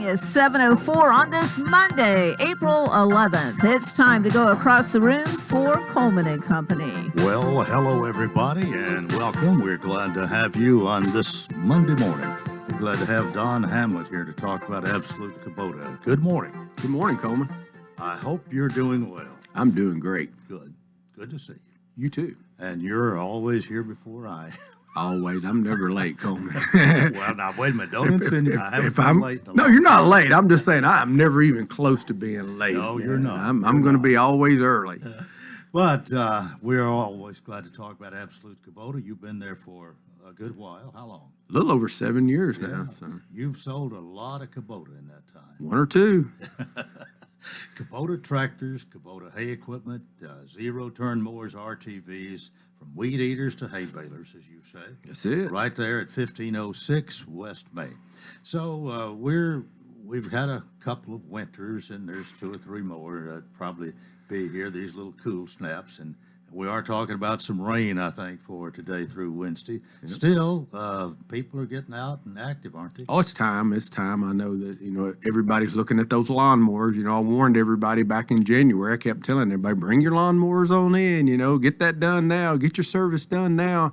is 7:04 on this Monday, April 11th. It's time to go across the room for Coleman and Company. Well, hello everybody and welcome. We're glad to have you on this Monday morning. We're glad to have Don Hamlet here to talk about Absolute Kubota. Good morning. Good morning, Coleman. I hope you're doing well. I'm doing great. Good. Good to see you. You too. And you're always here before I. Always. I'm never late, Coleman. Well, now, wait a minute. Don't insinuate I haven't been late. No, you're not late. I'm just saying I'm never even close to being late. No, you're not. I'm going to be always early. But we're always glad to talk about Absolute Kubota. You've been there for a good while. How long? A little over 7 years now. So. You've sold a lot of Kubota in that time. One or two. Kubota tractors, Kubota hay equipment, zero-turn mowers, RTVs, from weed eaters to hay balers, as you say. That's it. Right there at 1506 West Main. So we've had a couple of winters, and there's 2 or 3 more that probably be here, these little cool snaps, and we are talking about some rain, I think, for today through Wednesday. Yep. Still, people are getting out and active, aren't they? Oh, it's time. It's time. I know that, everybody's looking at those lawnmowers. I warned everybody back in January. I kept telling everybody, bring your lawnmowers on in, get that done now. Get your service done now.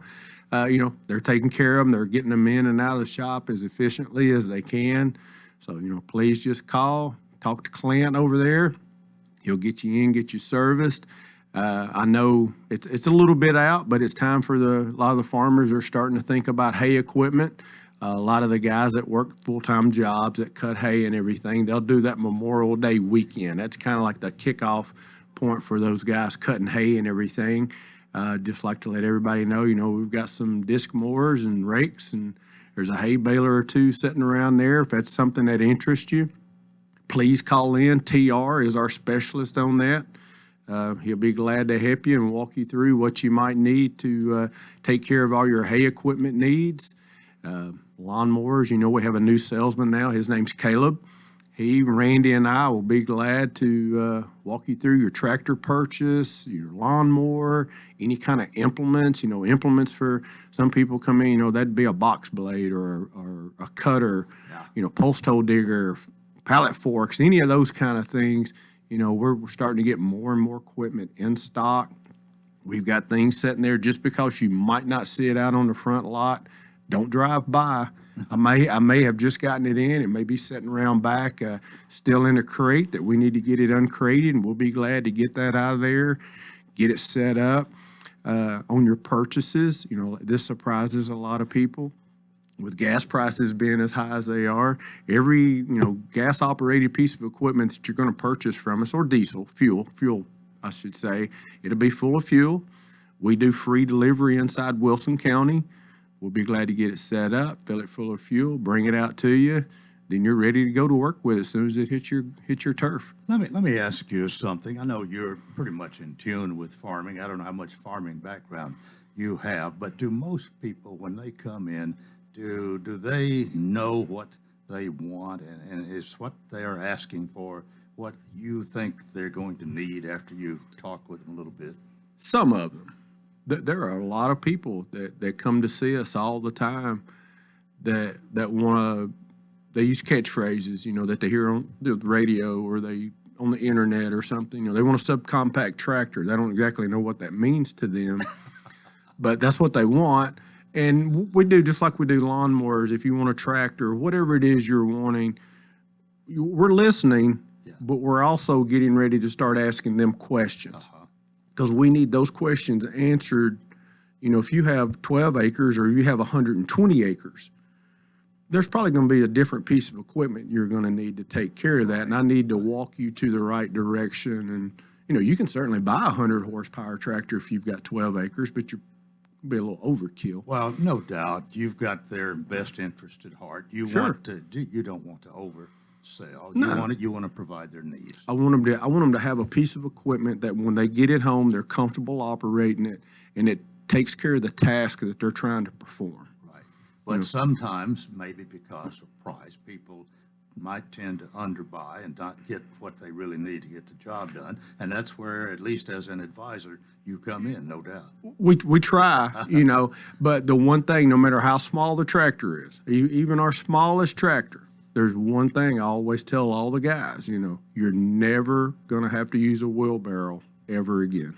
They're taking care of them. They're getting them in and out of the shop as efficiently as they can. So, please just call, talk to Clint over there. He'll get you in, get you serviced. I know it's a little bit out, but it's time for a lot of the farmers are starting to think about hay equipment. A lot of the guys that work full-time jobs that cut hay and everything, they'll do that Memorial Day weekend. That's kind of like the kickoff point for those guys cutting hay and everything. Just like to let everybody know, we've got some disc mowers and rakes, and there's a hay baler or two sitting around there. If that's something that interests you, please call in. TR is our specialist on that. He'll be glad to help you and walk you through what you might need to take care of all your hay equipment needs. Lawnmowers, we have a new salesman now. His name's Caleb. Randy, and I will be glad to walk you through your tractor purchase, your lawnmower, any kind of implements. Implements for some people come in, that'd be a box blade or a cutter, post hole digger, pallet forks, any of those kind of things. We're starting to get more and more equipment in stock. We've got things sitting there. Just because you might not see it out on the front lot, don't drive by. I may have just gotten it in. It may be sitting around back, still in a crate that we need to get it uncrated, and we'll be glad to get that out of there, get it set up. On your purchases, this surprises a lot of people. With gas prices being as high as they are, every gas-operated piece of equipment that you're going to purchase from us, or fuel, I should say, it'll be full of fuel. We do free delivery inside Wilson County. We'll be glad to get it set up, fill it full of fuel, bring it out to you. Then you're ready to go to work with it as soon as it hits your turf. Let me ask you something. I know you're pretty much in tune with farming. I don't know how much farming background you have, but do most people, when they come in, do they know what they want, and is what they're asking for what you think they're going to need after you talk with them a little bit? Some of them. There are a lot of people that come to see us all the time that want to, they use catchphrases, that they hear on the radio or they on the internet or something. They want a subcompact tractor. They don't exactly know what that means to them, but that's what they want. And we do, just like we do lawnmowers, if you want a tractor, whatever it is you're wanting, we're listening, but we're also getting ready to start asking them questions. Because we need those questions answered. If you have 12 acres or you have 120 acres, there's probably going to be a different piece of equipment you're going to need to take care of that. And I need to walk you to the right direction. And, you can certainly buy a 100 horsepower tractor if you've got 12 acres, but you're be a little overkill. Well, no doubt you've got their best interest at heart. You want to, you don't want to oversell. No. You want to provide their needs. I want them to have a piece of equipment that when they get it home, they're comfortable operating it, and it takes care of the task that they're trying to perform. Right. But sometimes, maybe because of price, people might tend to underbuy and not get what they really need to get the job done. And that's where, at least as an advisor, you come in, no doubt. We try, but the one thing, no matter how small the tractor is, even our smallest tractor, there's one thing I always tell all the guys, you're never going to have to use a wheelbarrow ever again.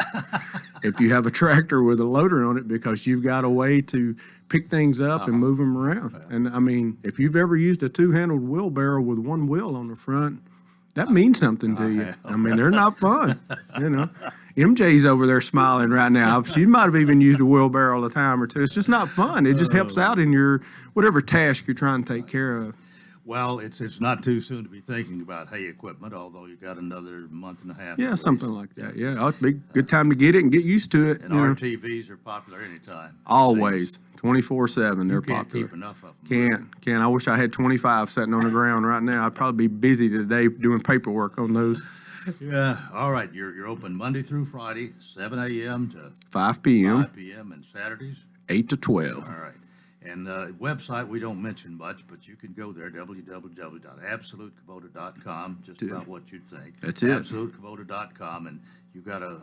If you have a tractor with a loader on it, because you've got a way to pick things up and move them around. And I mean, if you've ever used a two-handled wheelbarrow with one wheel on the front, that means something to you. I mean, they're not fun, MJ's over there smiling right now. She might have even used a wheelbarrow a time or two. It's just not fun. It just helps out in your whatever task you're trying to take care of. Well, it's not too soon to be thinking about hay equipment, although you got another month and a half. Yeah, something like that. Yeah, it'd be a good time to get it and get used to it. And RTVs are popular anytime. Always, 24/7. They're Can't popular. keep enough of them. Can't. I wish I had 25 sitting on the ground right now. I'd probably be busy today doing paperwork on those. Yeah. All right. You're open Monday through Friday, 7 a.m. to 5 p.m. 5 p.m. and Saturdays. 8 to 12. All right. And website we don't mention much, but you can go there, www.absolutekubota.com, just about what you think. That's it. Absolutekubota.com, and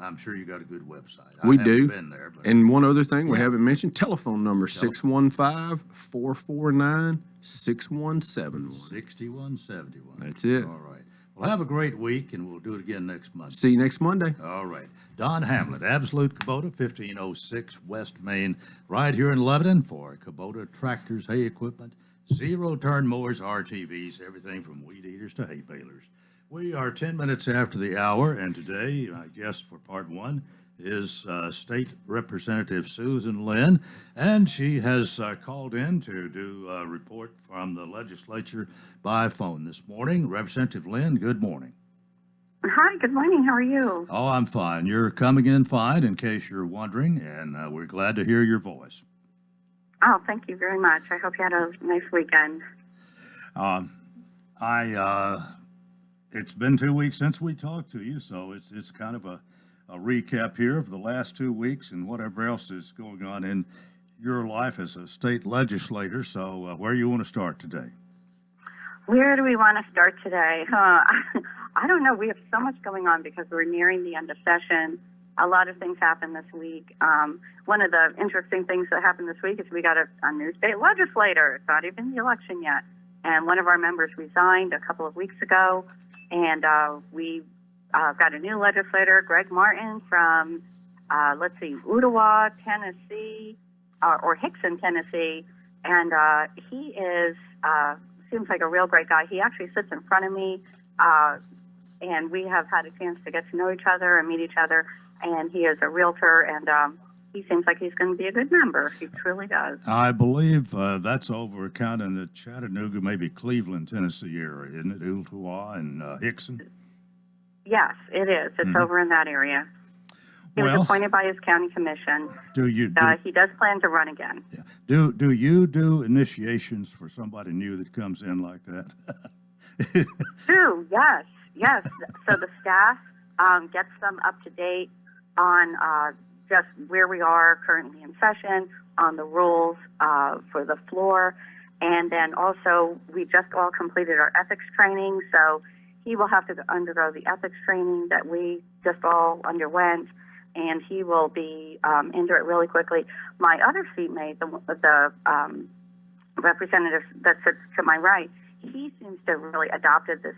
I'm sure you got a good website. We I do. haven't been there, but And one other thing we haven't mentioned, telephone number 615-449-6171. 6171. That's it. All right. Well, have a great week, and we'll do it again next Monday. See you next Monday. All right. Don Hamlet, Absolute Kubota, 1506 West Main, right here in Lebanon for Kubota tractors, hay equipment, zero-turn mowers, RTVs, everything from weed eaters to hay balers. We are 10 minutes after the hour, and today, my guest for part one is State Representative Susan Lynn, and she has called in to do a report from the legislature by phone this morning. Representative Lynn, good morning. Hi, good morning. How are you? Oh, I'm fine. You're coming in fine, in case you're wondering, and we're glad to hear your voice. Oh, thank you very much. I hope you had a nice weekend. It's been 2 weeks since we talked to you, so it's kind of a recap here of the last 2 weeks and whatever else is going on in your life as a state legislator. So where you want to start today? Where do we want to start today? I don't know. We have so much going on because we're nearing the end of session. A lot of things happened this week. One of the interesting things that happened this week is we got a new state legislator. It's not even the election yet. And one of our members resigned a couple of weeks ago. And we got a new legislator, Greg Martin from, Ottawa, Tennessee, or Hickson, Tennessee. And he seems like a real great guy. He actually sits in front of me, and we have had a chance to get to know each other and meet each other. And he is a realtor, and he seems like he's going to be a good member. He truly does. I believe that's over kind of in the Chattanooga, maybe Cleveland, Tennessee area, isn't it? Ottawa and Hickson? Yes, it is. It's over in that area. He was appointed by his county commission. He does plan to run again. Yeah. Do you do initiations for somebody new that comes in like that? Yes. So the staff gets them up to date on just where we are currently in session, on the rules for the floor, and then also we just all completed our ethics training, so he will have to undergo the ethics training that we just all underwent, and he will be into it really quickly. My other seatmate, the representative that sits to my right, he seems to have really adopted this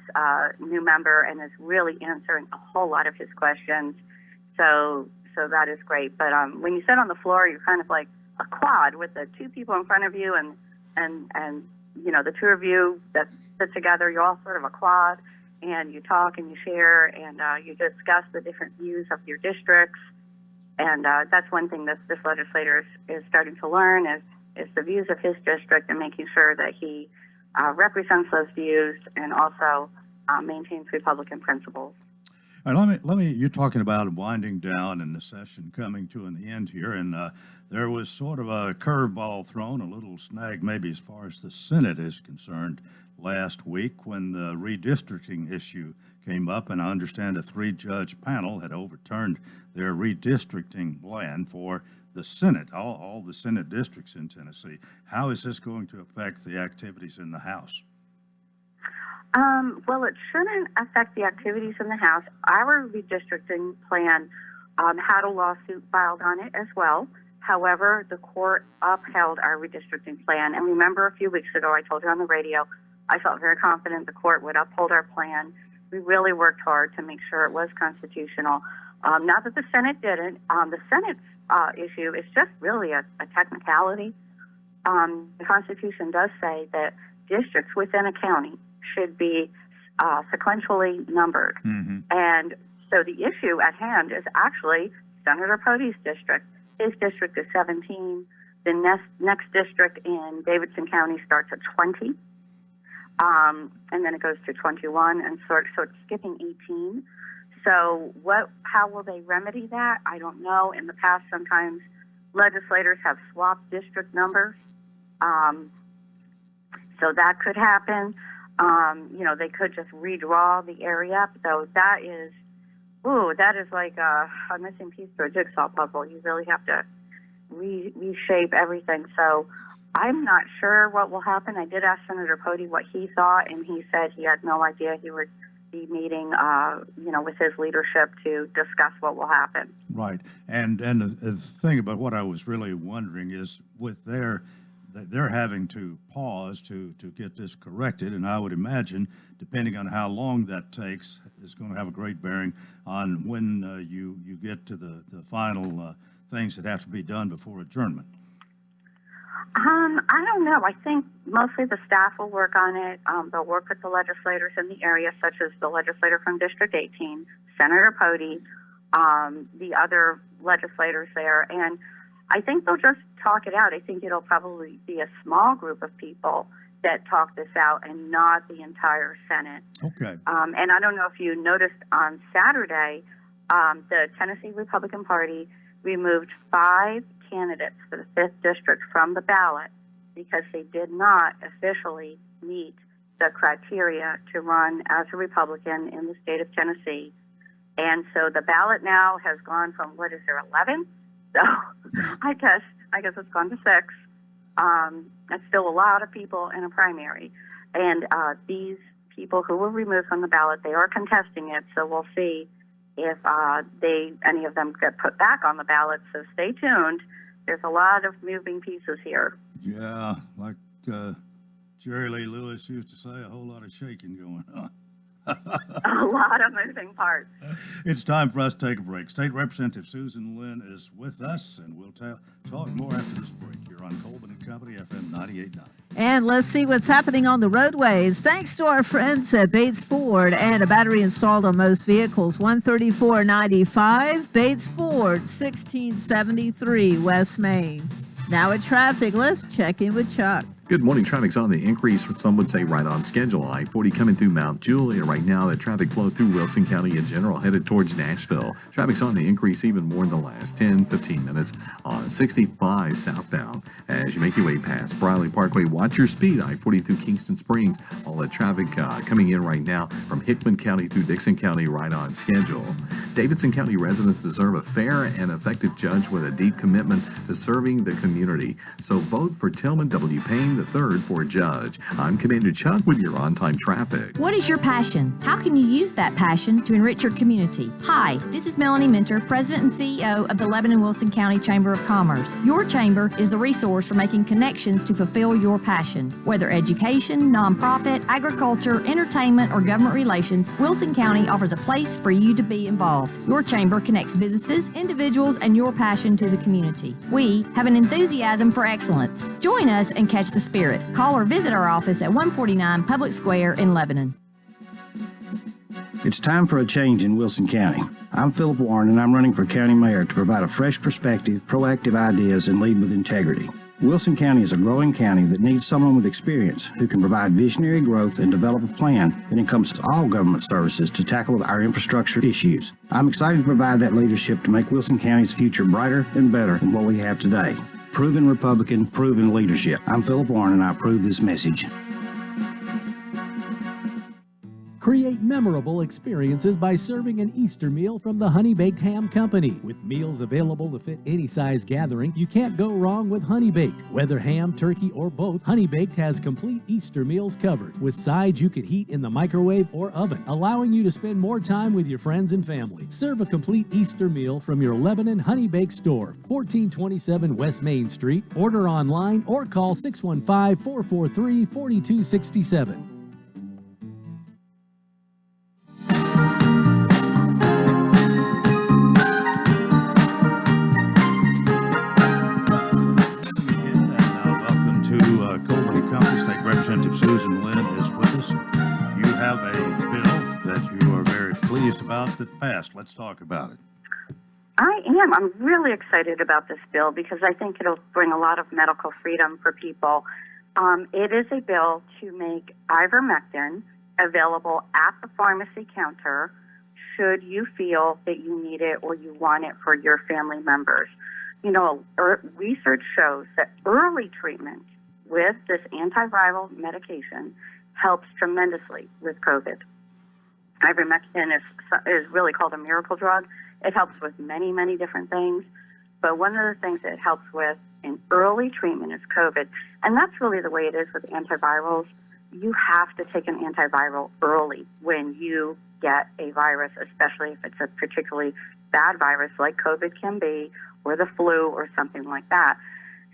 new member and is really answering a whole lot of his questions. So that is great. But when you sit on the floor, you're kind of like a quad with the two people in front of you and the two of you that sit together. You're all sort of a quad, and you talk and you share and you discuss the different views of your districts. And that's one thing that this legislator is starting to learn is the views of his district and making sure that he represents those views and also maintains Republican principles. All right, let me. You're talking about winding down and the session coming to an end here, and there was sort of a curveball thrown, a little snag maybe as far as the Senate is concerned last week when the redistricting issue came up, and I understand a 3-judge panel had overturned their redistricting plan for the Senate, all the Senate districts in Tennessee. How is this going to affect the activities in the House? Well, it shouldn't affect the activities in the House. Our redistricting plan had a lawsuit filed on it as well. However, the court upheld our redistricting plan. And remember, a few weeks ago, I told you on the radio, I felt very confident the court would uphold our plan. We really worked hard to make sure it was constitutional. Not that the Senate didn't. The Senate's issue is just really a technicality. The Constitution does say that districts within a county should be sequentially numbered. Mm-hmm. And so the issue at hand is actually Senator Pote's district. His district is 17. The next district in Davidson County starts at 20. And then it goes to 21, and so it's skipping 18. So how will they remedy that? I don't know. In the past, sometimes legislators have swapped district numbers. So that could happen. They could just redraw the area. So that is like a missing piece to a jigsaw puzzle. You really have to reshape everything. So I'm not sure what will happen. I did ask Senator Pote what he thought, and he said he had no idea. He would be meeting, with his leadership to discuss what will happen. Right. And the thing about what I was really wondering is with they're having to pause to get this corrected, and I would imagine, depending on how long that takes, is going to have a great bearing on when you get to the final things that have to be done before adjournment. I don't know. I think mostly the staff will work on it. They'll work with the legislators in the area, such as the legislator from District 18, Senator Pote, the other legislators there, and I think they'll just talk it out. I think it'll probably be a small group of people that talk this out and not the entire Senate. Okay. And I don't know if you noticed on Saturday, the Tennessee Republican Party removed 5 candidates for the 5th district from the ballot because they did not officially meet the criteria to run as a Republican in the state of Tennessee. And so the ballot now has gone from, 11? So I guess it's gone to 6. That's still a lot of people in a primary. And these people who were removed from the ballot, they are contesting it, so we'll see if any of them get put back on the ballot. So stay tuned. There's a lot of moving pieces here. Yeah, like Jerry Lee Lewis used to say, a whole lot of shaking going on. A lot of moving parts. It's time for us to take a break. State Representative Susan Lynn is with us, and we'll talk more after this break here on Coleman & Company, FM 98.9. And let's see what's happening on the roadways. Thanks to our friends at Bates Ford and a battery installed on most vehicles. 134.95 Bates Ford, 1673 West Main. Now at traffic, let's check in with Chuck. Good morning. Traffic's on the increase. Some would say right on schedule. I-40 coming through Mount Juliet right now. The traffic flow through Wilson County in general headed towards Nashville. Traffic's on the increase even more in the last 10-15 minutes on 65 southbound. As you make your way past Briley Parkway, watch your speed. I-40 through Kingston Springs. All that traffic coming in right now from Hickman County through Dixon County right on schedule. Davidson County residents deserve a fair and effective judge with a deep commitment to serving the community. So vote for Tillman W. Payne III for judge. I'm Commander Chuck with your on-time traffic. What is your passion? How can you use that passion to enrich your community? Hi, this is Melanie Minter, President and CEO of the Lebanon-Wilson County Chamber of Commerce. Your chamber is the resource for making connections to fulfill your passion. Whether education, nonprofit, agriculture, entertainment, or government relations, Wilson County offers a place for you to be involved. Your chamber connects businesses, individuals, and your passion to the community. We have an enthusiasm for excellence. Join us and catch the spirit. Call or visit our office at 149 Public Square in Lebanon. It's time for a change in Wilson County. I'm Philip Warren, and I'm running for county mayor to provide a fresh perspective, proactive ideas, and lead with integrity. Wilson County is a growing county that needs someone with experience who can provide visionary growth and develop a plan that encompasses all government services to tackle our infrastructure issues. I'm excited to provide that leadership to make Wilson County's future brighter and better than what we have today. Proven Republican, proven leadership. I'm Philip Warren, and I approve this message. Create memorable experiences by serving an Easter meal from the Honey Baked Ham Company. With meals available to fit any size gathering, you can't go wrong with Honey Baked. Whether ham, turkey, or both, Honey Baked has complete Easter meals covered, with sides you could heat in the microwave or oven, allowing you to spend more time with your friends and family. Serve a complete Easter meal from your Lebanon Honey Baked store, 1427 West Main Street. Order online or call 615-443-4267. House that passed. Let's talk about it. I am. I'm really excited about this bill because I think it'll bring a lot of medical freedom for people. It is a bill to make ivermectin available at the pharmacy counter should you feel that you need it or you want it for your family members. You know, research shows that early treatment with this antiviral medication helps tremendously with COVID. Ivermectin is really called a miracle drug. It helps with many, many different things. But one of the things it helps with in early treatment is COVID. And that's really the way it is with antivirals. You have to take an antiviral early when you get a virus, especially if it's a particularly bad virus like COVID can be, or the flu or something like that.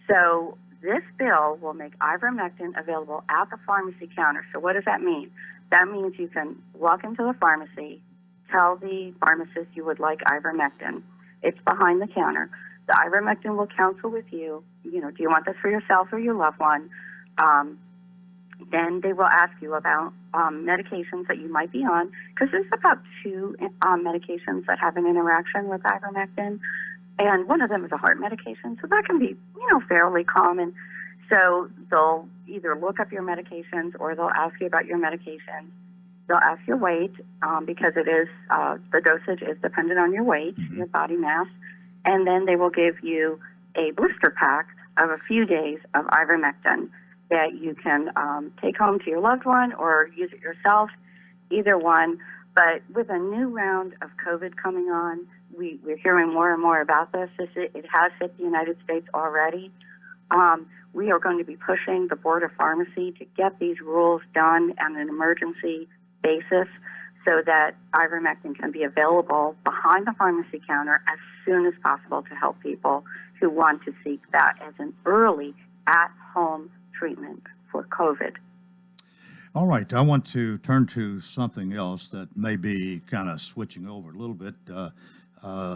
So this bill will make ivermectin available at the pharmacy counter. So what does that mean? That means you can walk into the pharmacy, tell the pharmacist you would like ivermectin. It's behind the counter. The ivermectin will counsel with you. You know, do you want this for yourself or your loved one? Then they will ask you about medications that you might be on, because there's about 2 medications that have an interaction with ivermectin, and one of them is a heart medication, so that can be, you know, fairly common. So they'll either look up your medications or they'll ask you about your medications. They'll ask your weight because it is the dosage is dependent on your weight, your body mass, and then they will give you a blister pack of a few days of ivermectin that you can take home to your loved one or use it yourself, either one. But with a new round of COVID coming on, we're hearing more and more about this. It has hit the United States already. We are going to be pushing the Board of Pharmacy to get these rules done on an emergency basis so that ivermectin can be available behind the pharmacy counter as soon as possible to help people who want to seek that as an early at-home treatment for COVID. All right, I want to turn to something else that may be kind of switching over a little bit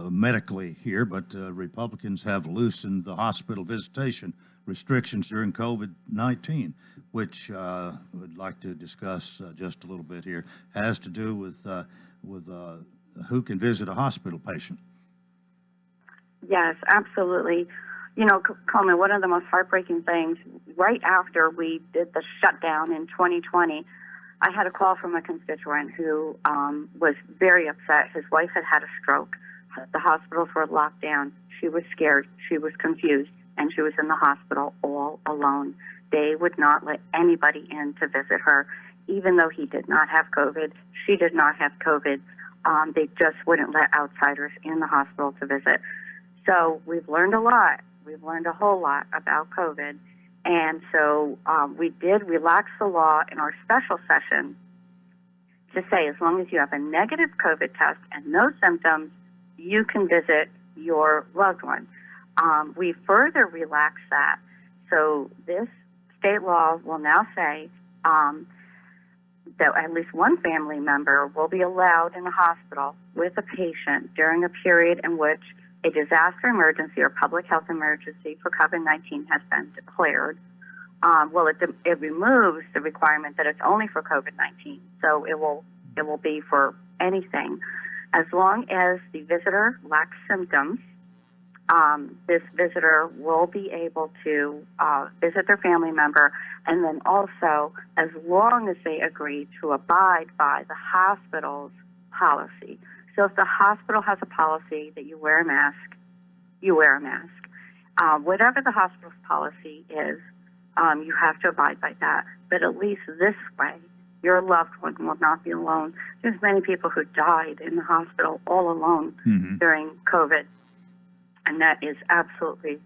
medically here, but Republicans have loosened the hospital visitation restrictions during COVID-19, which would like to discuss just a little bit here. Has to do with who can visit a hospital patient. Yes, absolutely. You know, Coleman, one of the most heartbreaking things, right after we did the shutdown in 2020, I had a call from a constituent who was very upset. His wife had had a stroke. The hospitals were locked down. She was scared. She was confused. And she was in the hospital all alone. They would not let anybody in to visit her, even though he did not have COVID. She did not have COVID. They just wouldn't let outsiders in the hospital to visit. So we've learned a lot. We've learned a whole lot about COVID. And so we did relax the law in our special session to say as long as you have a negative COVID test and no symptoms, you can visit your loved one. We further relaxed that. So this state law will now say that at least one family member will be allowed in the hospital with a patient during a period in which a disaster emergency or public health emergency for COVID-19 has been declared. It removes the requirement that it's only for COVID-19. So it will be for anything. As long as the visitor lacks symptoms, this visitor will be able to visit their family member, and then also as long as they agree to abide by the hospital's policy. So if the hospital has a policy that you wear a mask, you wear a mask. Whatever the hospital's policy is, you have to abide by that. But at least this way, your loved one will not be alone. There's many people who died in the hospital all alone during COVID. And that is absolutely,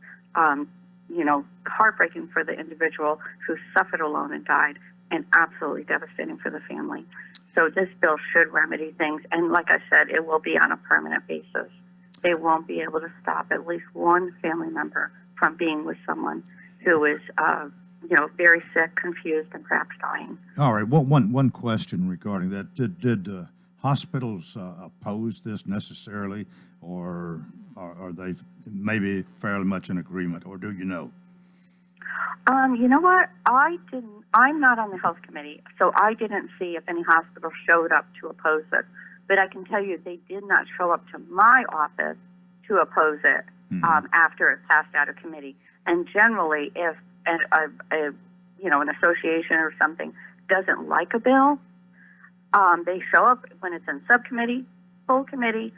heartbreaking for the individual who suffered alone and died, and absolutely devastating for the family. So this bill should remedy things. And like I said, it will be on a permanent basis. They won't be able to stop at least one family member from being with someone who is, very sick, confused, and perhaps dying. All right. Well, one question regarding that. Did hospitals oppose this necessarily, or are they maybe fairly much in agreement, or do you know? You know what? I'm not on the health committee, so I didn't see if any hospital showed up to oppose it. but I can tell you they did not show up to my office to oppose it after it passed out of committee. And generally, if an association or something doesn't like a bill, they show up when it's in subcommittee, full committee.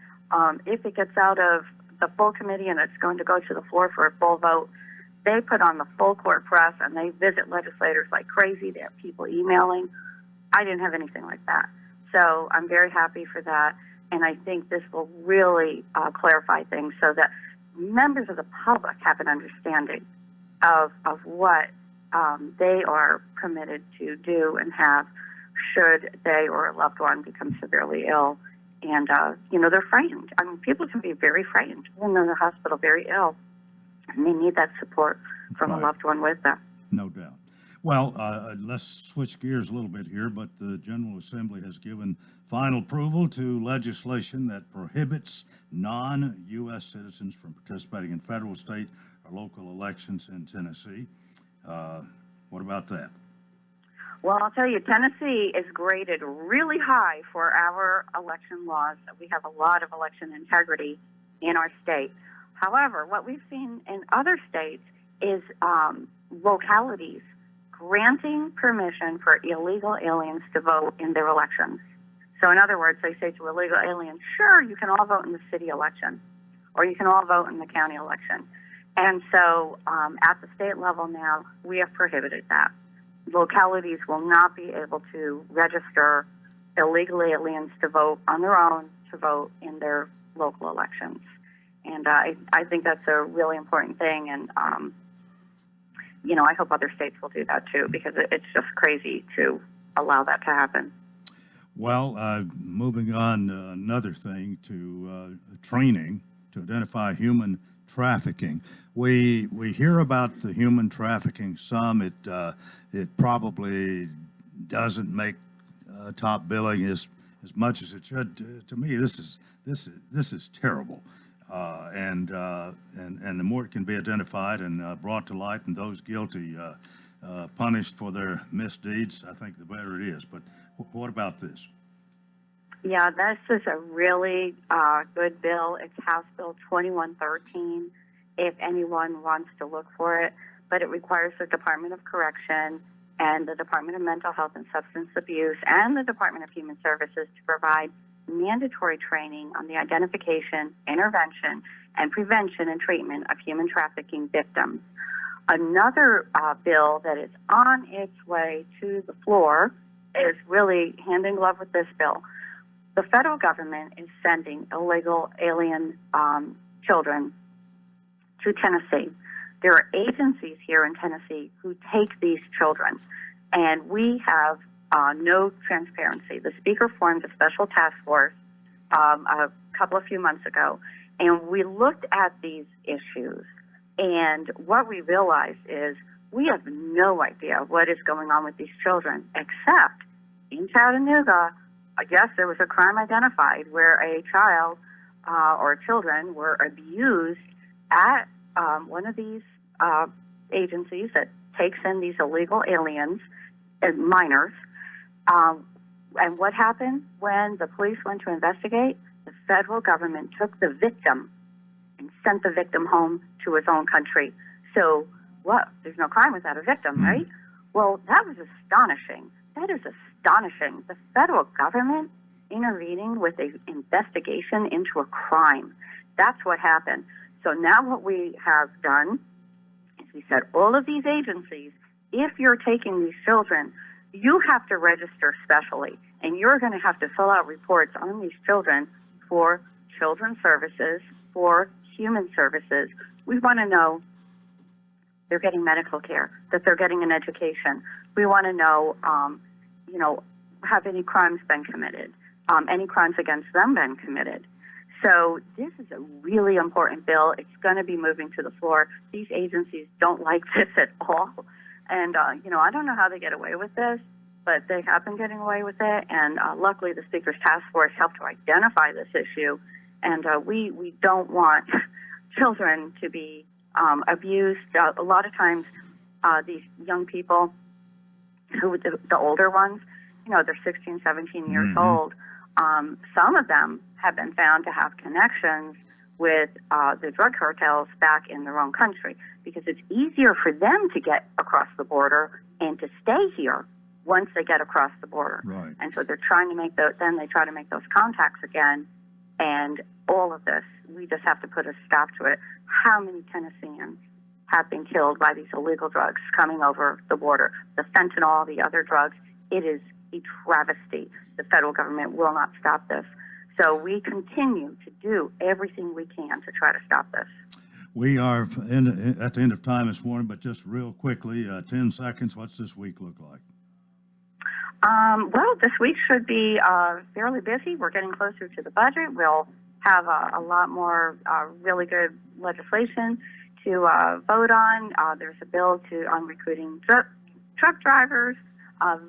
If it gets out of the full committee and it's going to go to the floor for a full vote, they put on the full court press and they visit legislators like crazy. They have people emailing. I didn't have anything like that. So I'm very happy for that. And I think this will really clarify things so that members of the public have an understanding of what they are permitted to do and have should they or a loved one become severely ill. And, they're frightened. I mean, people can be very frightened when they're in the hospital very ill, and they need that support from a loved one with them. No doubt. Well, let's switch gears a little bit here, but the General Assembly has given final approval to legislation that prohibits non-U.S. citizens from participating in federal, state, or local elections in Tennessee. What about that? Well, I'll tell you, Tennessee is graded really high for our election laws. We have a lot of election integrity in our state. However, what we've seen in other states is localities granting permission for illegal aliens to vote in their elections. So in other words, they say to illegal aliens, sure, you can all vote in the city election, or you can all vote in the county election. And so at the state level now, we have prohibited that. Localities will not be able to register illegal aliens to vote on their own, to vote in their local elections. And I think that's a really important thing. And, I hope other states will do that too, because it's just crazy to allow that to happen. Well, moving on, another thing to training to identify human trafficking. We hear about the human trafficking some. It probably doesn't make top billing as much as it should. To me, this is terrible. And the more it can be identified and brought to light, and those guilty punished for their misdeeds, I think the better it is. But what about this? Yeah, this is a really good bill. It's House Bill 2113, if anyone wants to look for it. But it requires the Department of Correction and the Department of Mental Health and Substance Abuse and the Department of Human Services to provide mandatory training on the identification, intervention, and prevention and treatment of human trafficking victims. Another bill that is on its way to the floor is really hand in glove with this bill. The federal government is sending illegal alien children to Tennessee. There are agencies here in Tennessee who take these children, and we have no transparency. The Speaker formed a special task force a few months ago, and we looked at these issues, and what we realized is we have no idea what is going on with these children, except in Chattanooga, I guess there was a crime identified where a child or children were abused at one of these agencies that takes in these illegal aliens and minors. And what happened when the police went to investigate? The federal government took the victim and sent the victim home to his own country. So what? There's no crime without a victim, right? Well, that was astonishing. That is astonishing. The federal government intervening with an investigation into a crime. That's what happened. So now what we have done is we said all of these agencies, if you're taking these children, you have to register specially, and you're going to have to fill out reports on these children for Children's Services, for Human Services. We want to know they're getting medical care, that they're getting an education. We want to know, have any crimes been committed? Any crimes against them been committed? So this is a really important bill. It's going to be moving to the floor. These agencies don't like this at all. And, I don't know how they get away with this, but they have been getting away with it. And luckily, the Speaker's task force helped to identify this issue. And we don't want children to be abused. A lot of times, these young people, the older ones, they're 16, 17 years old. Some of them have been found to have connections with the drug cartels back in their own country, because it's easier for them to get across the border and to stay here once they get across the border. Right. And so they're trying to make those, then they try to make those contacts again. And all of this, we just have to put a stop to it. How many Tennesseans have been killed by these illegal drugs coming over the border? The fentanyl, the other drugs, it is a travesty. The federal government will not stop this. So we continue to do everything we can to try to stop this. We are at the end of time this morning, but just real quickly, 10 seconds, what's this week look like? Well, this week should be fairly busy. We're getting closer to the budget. We'll have a lot more really good legislation to vote on. There's a bill on recruiting truck drivers.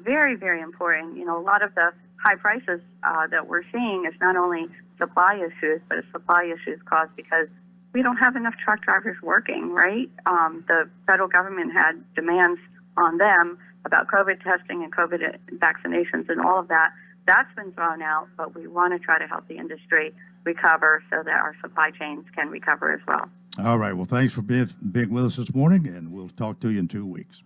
Very, very important. You know, a lot of the high prices that we're seeing is not only supply issues, but it's supply issues caused because we don't have enough truck drivers working, right? The federal government had demands on them about COVID testing and COVID vaccinations and all of that. That's been thrown out, but we want to try to help the industry recover so that our supply chains can recover as well. All right. Well, thanks for being with us this morning, and we'll talk to you in 2 weeks.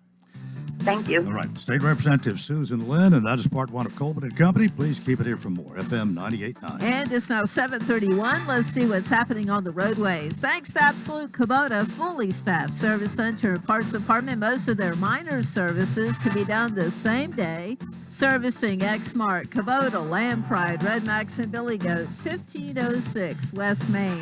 Thank you. All right. State Representative Susan Lynn, and that is part one of Coleman and Company. Please keep it here for more. FM 98.9. And it's now 7:31. Let's see what's happening on the roadways. Thanks to Absolute Kubota, fully staffed service center and parts department. Most of their minor services can be done the same day. Servicing Exmark, Kubota, Land Pride, Red Max, and Billy Goat, 1506 West Main.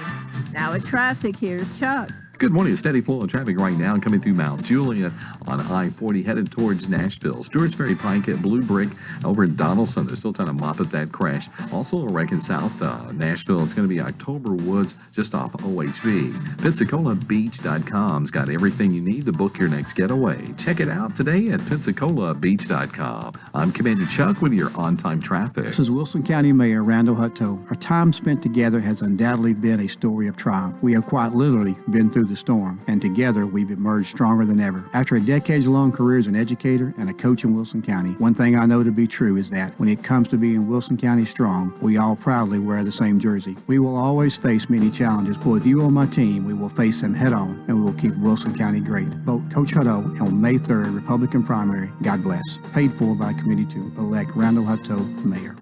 Now at traffic, here's Chuck. Good morning. A steady flow of traffic right now coming through Mount Juliet on I-40 headed towards Nashville. Stewartsbury Pike at Blue Brick over in Donaldson. They're still trying to mop at that crash. Also a wreck in South Nashville. It's going to be October Woods just off OHV. PensacolaBeach.com's got everything you need to book your next getaway. Check it out today at PensacolaBeach.com. I'm Commander Chuck with your on-time traffic. This is Wilson County Mayor Randall Hutto. Our time spent together has undoubtedly been a story of triumph. We have quite literally been through the storm, and together we've emerged stronger than ever. After a decades-long career as an educator and a coach in Wilson County, one thing I know to be true is that when it comes to being Wilson County strong, we all proudly wear the same jersey. We will always face many challenges, but with you on my team, we will face them head-on, and we will keep Wilson County great. Vote Coach Hutto on May 3rd, Republican primary. God bless. Paid for by the committee to elect Randall Hutto mayor.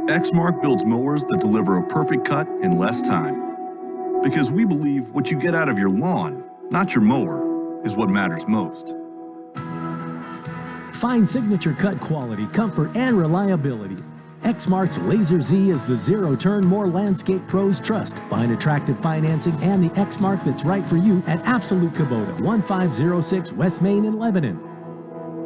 Exmark builds mowers that deliver a perfect cut in less time. Because we believe what you get out of your lawn, not your mower, is what matters most. Find signature cut quality, comfort, and reliability. Exmark's Laser Z is the zero-turn more landscape pros trust. Find attractive financing and the Exmark that's right for you at Absolute Kubota, 1506 West Main in Lebanon.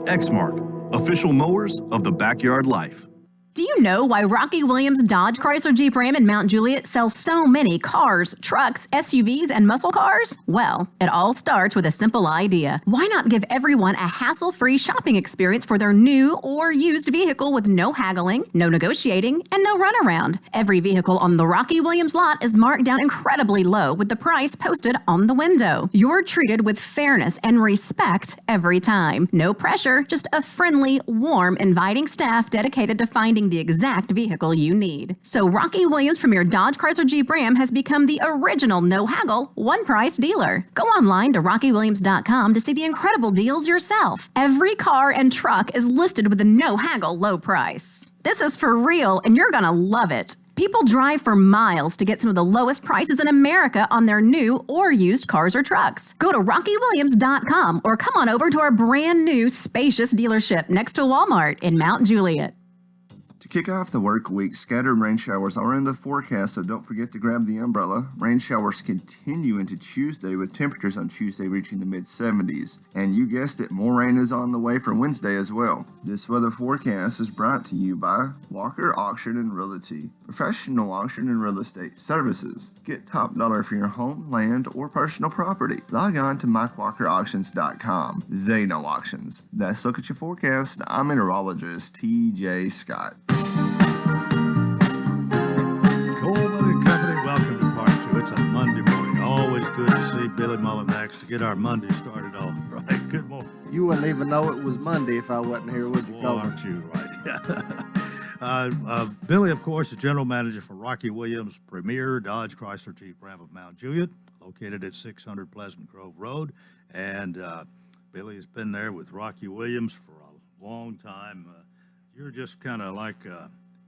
Exmark, official mowers of the backyard life. Do you know why Rocky Williams Dodge Chrysler Jeep Ram in Mount Juliet sells so many cars, trucks, SUVs, and muscle cars? Well, it all starts with a simple idea. Why not give everyone a hassle-free shopping experience for their new or used vehicle with no haggling, no negotiating, and no runaround? Every vehicle on the Rocky Williams lot is marked down incredibly low with the price posted on the window. You're treated with fairness and respect every time. No pressure, just a friendly, warm, inviting staff dedicated to finding the exact vehicle you need. So Rocky Williams Premier Dodge Chrysler Jeep Ram has become the original no-haggle, one-price dealer. Go online to rockywilliams.com to see the incredible deals yourself. Every car and truck is listed with a no-haggle low price. This is for real, and you're gonna love it. People drive for miles to get some of the lowest prices in America on their new or used cars or trucks. Go to rockywilliams.com or come on over to our brand new spacious dealership next to Walmart in Mount Juliet. To kick off the work week, scattered rain showers are in the forecast, so don't forget to grab the umbrella. Rain showers continue into Tuesday, with temperatures on Tuesday reaching the mid-70s. And you guessed it, more rain is on the way for Wednesday as well. This weather forecast is brought to you by Walker Auction and Realty, professional auction and real estate services. Get top dollar for your home, land, or personal property. Log on to MikeWalkerAuctions.com. They know auctions. Let's look at your forecast. I'm meteorologist TJ Scott. Coleman and Company, welcome to part two. It's a Monday morning. Always good to see Billy Mullinax to get our Monday started off right. Good morning. You wouldn't even know it was Monday if I wasn't here, would you, Boy, Coleman? aren't you right? Billy, of course, is general manager for Rocky Williams Premier Dodge Chrysler Jeep Ram of Mount Juliet, located at 600 Pleasant Grove Road. And Billy has been there with Rocky Williams for a long time. You're just kind of like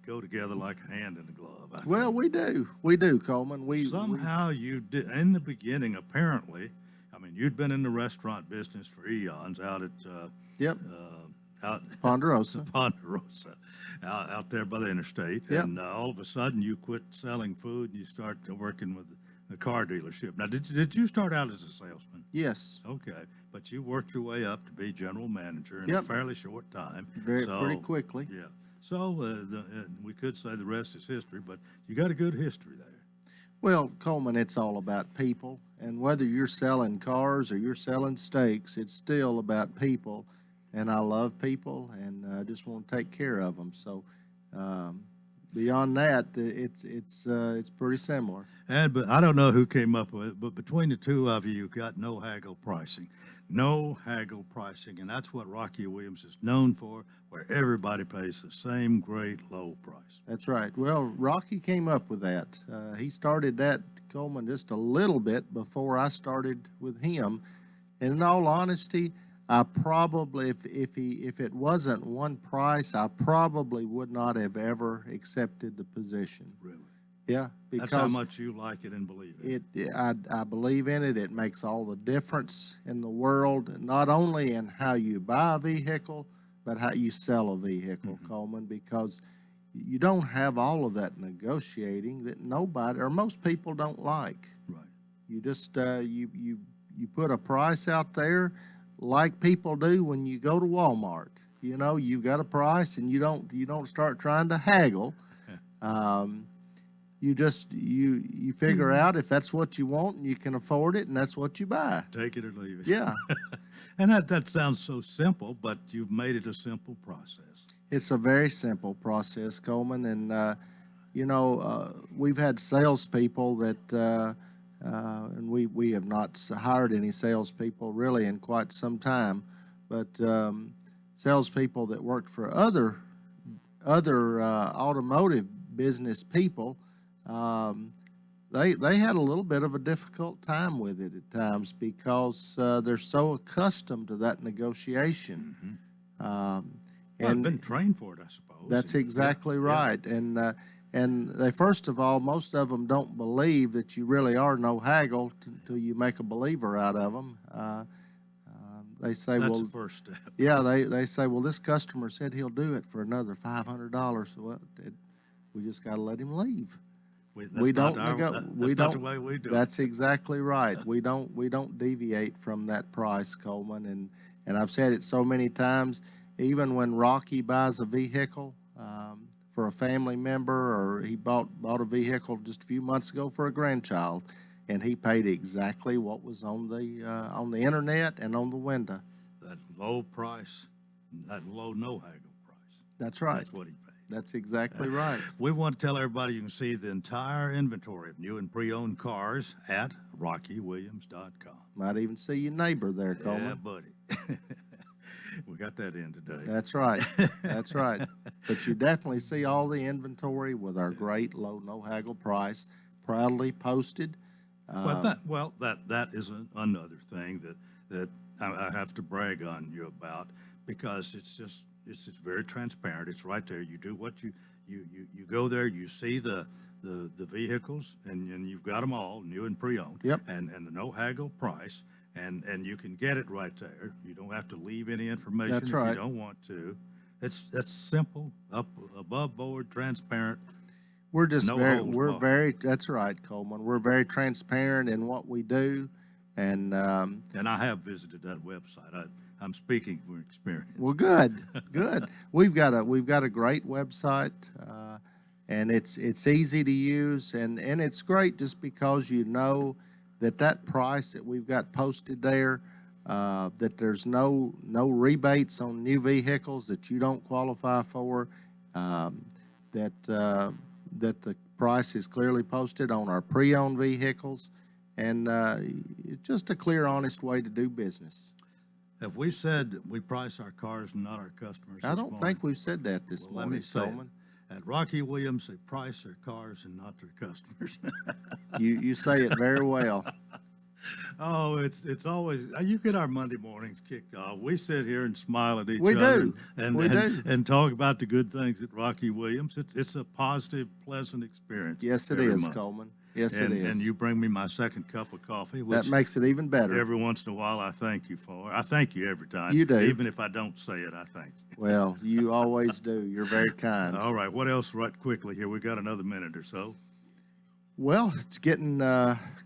go together like a hand in a glove. I Well, think. we do, Coleman. Somehow you did in the beginning. Apparently, I mean, you'd been in the restaurant business for eons out at Yep. out Ponderosa. Ponderosa, out there by the interstate. Yep. And all of a sudden, you quit selling food and you start working with a car dealership. Now, did you start out as a salesman? Yes. Okay, but you worked your way up to be general manager in a Yep. fairly short time. Pretty quickly. Yeah. So we could say the rest is history, but you got a good history there. Well, Coleman, it's all about people, and whether you're selling cars or you're selling steaks, it's still about people. And I love people, and I just want to take care of them. So, beyond that, it's pretty similar. But I don't know who came up with it, but between the two of you, you've got no haggle pricing. No haggle pricing, and that's what Rocky Williams is known for, where everybody pays the same great low price. That's right. Well, Rocky came up with that. He started that, Coleman, just a little bit before I started with him. And in all honesty, I probably, if it wasn't one price, I probably would not have ever accepted the position. Really? Yeah, because That's how much you like it and believe it. I believe in it. It makes all the difference in the world, not only in how you buy a vehicle, but how you sell a vehicle, Coleman, because you don't have all of that negotiating that nobody or most people don't like. Right. You just you put a price out there like people do when you go to Walmart. You know, you got a price and you don't start trying to haggle. You just you figure out if that's what you want and you can afford it, and that's what you buy. Take it or leave it. Yeah. And that sounds so simple, but you've made it a simple process. It's a very simple process, Coleman, and we've had salespeople that, and we have not hired any salespeople really in quite some time, but salespeople that worked for other automotive business people. They had a little bit of a difficult time with it at times because they're so accustomed to that negotiation. Well, I've been trained for it, I suppose. That's exactly right. Yeah. And they, first of all, most of them don't believe that you really are no haggle until you make a believer out of them. They say, That's well, the first step. Yeah, they say, well, this customer said he'll do it for another $500. Well, we just got to let him leave. That's not the way we do it. That's exactly right. We don't deviate from that price, Coleman. And I've said it so many times. Even when Rocky buys a vehicle for a family member, or he bought a vehicle just a few months ago for a grandchild, and he paid exactly what was on the internet and on the window. That low price, that low no haggle price. That's right. That's what he paid. That's exactly right. We want to tell everybody you can see the entire inventory of new and pre-owned cars at RockyWilliams.com. Might even see your neighbor there, Coleman. Yeah, buddy. We got that in today. That's right. That's right. But you definitely see all the inventory with our great low no haggle price, proudly posted. That is another thing that I have to brag on you about, because it's very transparent. It's right there. You do what you go there. You see the vehicles, and you've got them all, new and pre-owned. Yep. And the no haggle price. And you can get it right there. You don't have to leave any information That's if right. you don't want to. That's simple, above board, transparent. We're just No that's right, Coleman. We're very transparent in what we do, and I have visited that website. I'm speaking from experience. well, good. We've got a great website, and it's easy to use, and it's great just because you know that price that we've got posted there, that there's no rebates on new vehicles that you don't qualify for, that the price is clearly posted on our pre-owned vehicles, and it's just a clear, honest way to do business. Have we said we price our cars and not our customers? I don't think we've said that this Well, let morning, me say it. Coleman. At Rocky Williams, they price their cars and not their customers. You say it very well. Oh, it's always, you get our Monday mornings kicked off. We sit here and smile at each We other do. and, We do. and talk about the good things at Rocky Williams. It's a positive, pleasant experience. Yes, it every is, month. Coleman. Yes, and, it is. And you bring me my second cup of coffee, which That makes it even better. every once in a while I thank you for. I thank you every time. You do. Even if I don't say it, I thank you. Well, you always do. You're very kind. All right, what else right quickly here? We got another minute or so. Well, it's getting,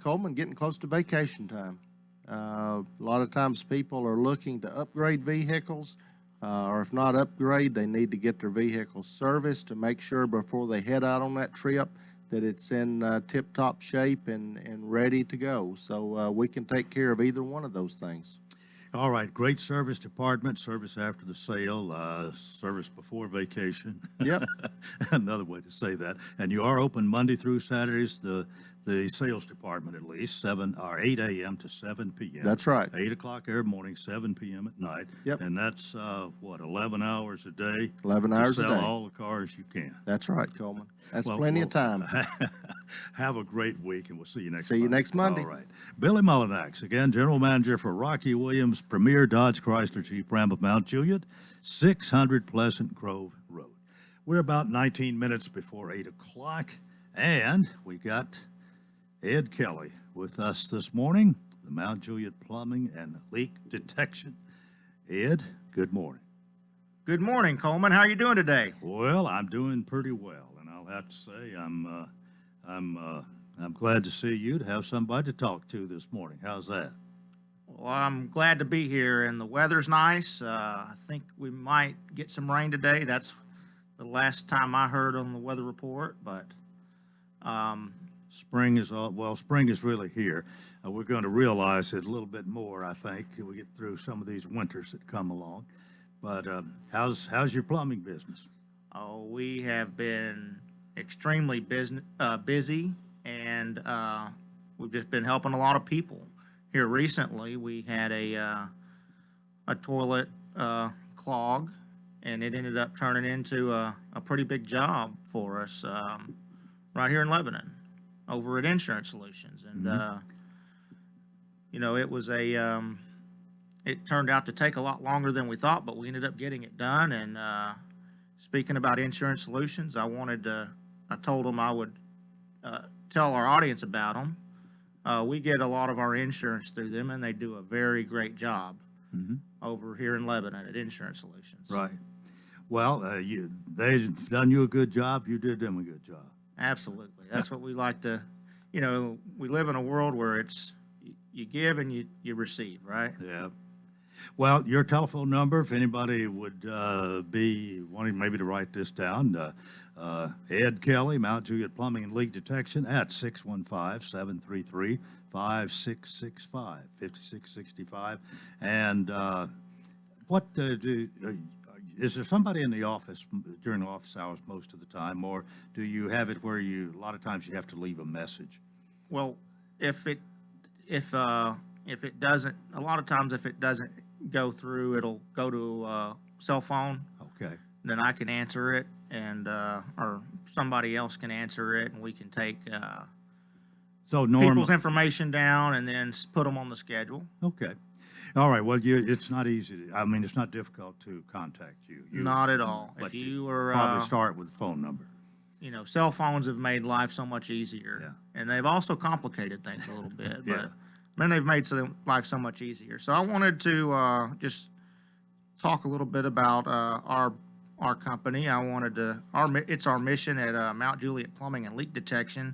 Coleman, getting close to vacation time. A lot of times people are looking to upgrade vehicles, or if not upgrade, they need to get their vehicle serviced to make sure before they head out on that trip that it's in tip-top shape and ready to go. So we can take care of either one of those things. All right, great service department, service after the sale, service before vacation. Yep. Another way to say that. And you are open Monday through Saturdays, the sales department at least, 8 a.m. to 7 p.m. That's right. 8 o'clock every morning, 7 p.m. at night. Yep. And that's, 11 hours a day? 11 hours a to day. sell all the cars you can. That's right, Coleman. That's Well, plenty of time. Have a great week, and we'll see you next See you next Monday. All right. Billy Mullinax, again, General Manager for Rocky Williams, Premier Dodge Chrysler Jeep Ram of Mount Juliet, 600 Pleasant Grove Road. We're about 19 minutes before 8 o'clock, and we got Ed Kelly with us this morning, the Mount Juliet Plumbing and Leak Detection. Ed, good morning. Good morning, Coleman. How are you doing today? Well, I'm doing pretty well, and I'll have to say I'm glad to see you, to have somebody to talk to this morning. How's that? Well, I'm glad to be here, and the weather's nice. I think we might get some rain today. That's the last time I heard on the weather report, but spring is really here. We're going to realize it a little bit more, I think, as we get through some of these winters that come along. But how's your plumbing business? oh, we have been extremely busy, and we've just been helping a lot of people. Here recently, we had a toilet clog, and it ended up turning into a pretty big job for us right here in Lebanon, over at Insurance Solutions. And you know, it was it turned out to take a lot longer than we thought, but we ended up getting it done. And speaking about Insurance Solutions, I told them I would tell our audience about them. We get a lot of our insurance through them, and they do a very great job over here in Lebanon at Insurance Solutions. Right. Well, they've done you a good job. You did them a good job. Absolutely. That's what we like to, you know, we live in a world where it's you give and you receive, right? Yeah. Well, your telephone number, if anybody would be wanting maybe to write this down, Ed Kelly, Mount Juliet Plumbing and Leak Detection at 615-733-5665, 5665. And is there somebody in the office during office hours most of the time, or do you have it where a lot of times you have to leave a message? Well, if it doesn't, a lot of times if it doesn't go through, it'll go to a cell phone. Okay. Then I can answer it, and or somebody else can answer it, and we can take people's information down and then put them on the schedule. Okay. All right. Well, it's not easy. It's not difficult to contact you. Not at all. But If you were probably start with the phone number. You know, cell phones have made life so much easier, and they've also complicated things a little bit. But they've made life so much easier. So I wanted to just talk a little bit about our company. It's our mission at Mount Juliet Plumbing and Leak Detection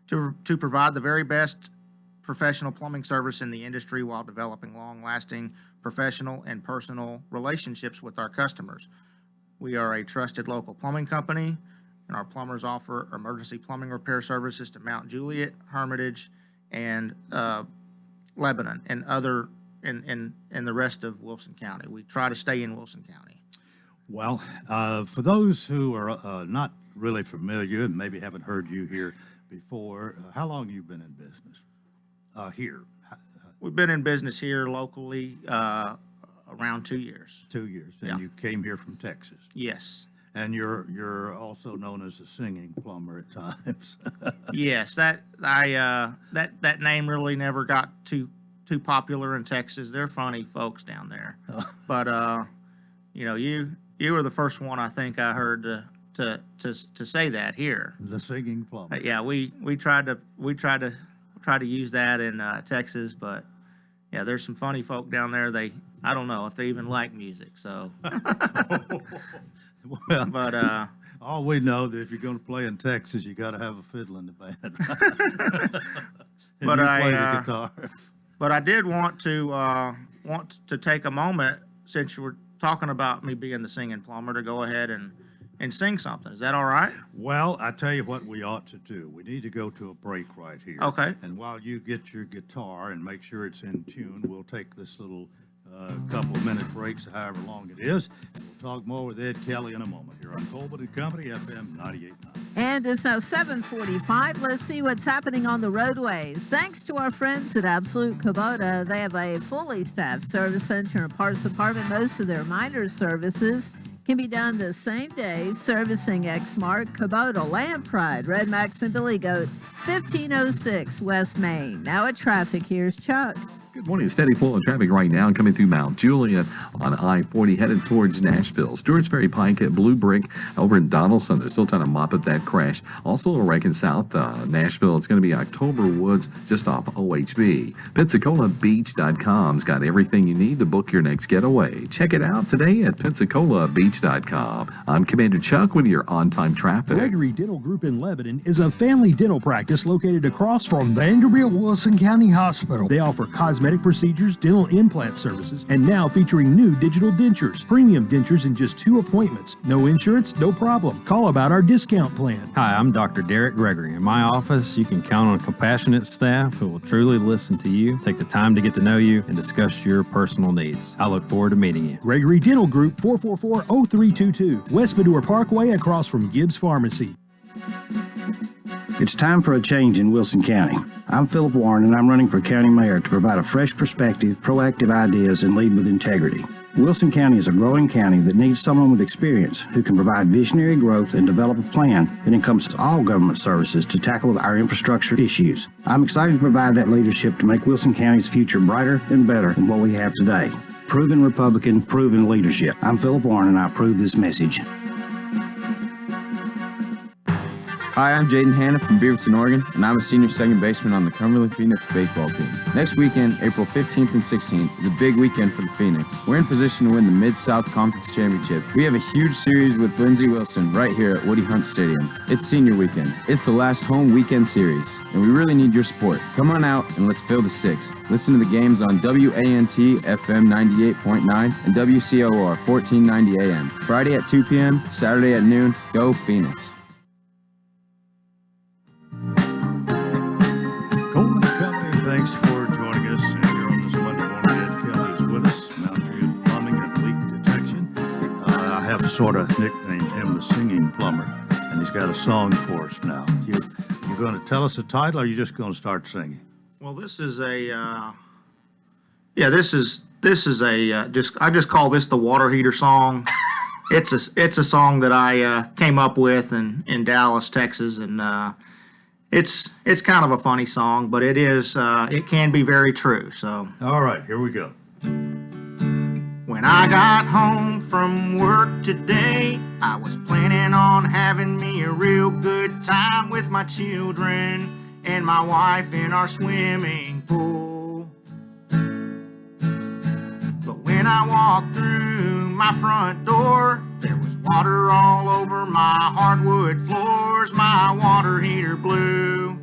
to provide the very best professional plumbing service in the industry while developing long-lasting professional and personal relationships with our customers. We are a trusted local plumbing company, and our plumbers offer emergency plumbing repair services to Mount Juliet, Hermitage, and Lebanon, and in the rest of Wilson County. We try to stay in Wilson County. Well, for those who are not really familiar and maybe haven't heard you here before, how long have you been in business here? We've been in business here locally around 2 years. 2 years. And you came here from Texas. Yes. And you're also known as the singing plumber at times. Yes, that name really never got too popular in Texas. They're funny folks down there, but you were the first one I think I heard to say that here. The singing plumber. Yeah, we tried to use that in Texas, but yeah, there's some funny folk down there. I don't know if they even like music, so. Well, But all we know that if you're going to play in Texas, you got to have a fiddle in the band. And But you I, play the guitar. But I did want to take a moment, since you were talking about me being the singing plumber, to go ahead and sing something. Is that all right? Well, I tell you what we ought to do. We need to go to a break right here. Okay. And while you get your guitar and make sure it's in tune, we'll take this little couple of minute breaks, however long it is. And we'll talk more with Ed Kelly in a moment here on Coleman and Company, FM 98.9. And it's now 7:45. Let's see what's happening on the roadways. Thanks to our friends at Absolute Kubota, they have a fully staffed service center and parts department. Most of their minor services can be done the same day, servicing Exmark, Kubota, Land Pride, Red Max, and Billy Goat, 1506 West Main. Now at traffic, here's Chuck. Good morning. Steady flow of traffic right now coming through Mount Juliet on I-40 headed towards Nashville. Stewart's Ferry Pike at Blue Brick over in Donaldson. They're still trying to mop up that crash. Also a wreck in South Nashville. It's going to be October Woods just off OHB. PensacolaBeach.com's got everything you need to book your next getaway. Check it out today at PensacolaBeach.com. I'm Commander Chuck with your on-time traffic. Gregory Dental Group in Lebanon is a family dental practice located across from Vanderbilt Wilson County Hospital. They offer cosmetic procedures, dental implant services, and now featuring new digital dentures. Premium dentures in just 2 appointments. No insurance, no problem. Call about our discount plan. Hi, I'm Dr. Derek Gregory. In my office, you can count on a compassionate staff who will truly listen to you, take the time to get to know you, and discuss your personal needs. I look forward to meeting you. Gregory Dental Group, 444-0322, West Medora Parkway across from Gibbs Pharmacy. It's time for a change in Wilson County. I'm Philip Warren, and I'm running for county mayor to provide a fresh perspective, proactive ideas, and lead with integrity. Wilson County is a growing county that needs someone with experience who can provide visionary growth and develop a plan that encompasses all government services to tackle our infrastructure issues. I'm excited to provide that leadership to make Wilson County's future brighter and better than what we have today. Proven Republican, proven leadership. I'm Philip Warren, and I approve this message. Hi, I'm Jaden Hanna from Beaverton, Oregon, and I'm a senior second baseman on the Cumberland Phoenix baseball team. Next weekend, April 15th and 16th, is a big weekend for the Phoenix. We're in position to win the Mid-South Conference Championship. We have a huge series with Lindsey Wilson right here at Woody Hunt Stadium. It's senior weekend. It's the last home weekend series, and we really need your support. Come on out and let's fill the six. Listen to the games on WANT FM 98.9 and WCOR 1490 AM. Friday at 2 p.m., Saturday at noon. Go Phoenix. Coleman and Company, thanks for joining us here on this Monday morning. Ed Kelly is with us, Mount Juliet Plumbing and Leak Detection. I have sort of nicknamed him the singing plumber, and he's got a song for us now. You going to tell us the title, or are you just going to start singing? Well, this is a I just call this the water heater song. It's a song that I came up with in Dallas, Texas, and it's kind of a funny song, but it can be very true. So all right, here we go. When I got home from work today, I was planning on having me a real good time with my children and my wife in our swimming pool. But when I walked through my front door, there was water all over my hardwood floors. My water heater blew,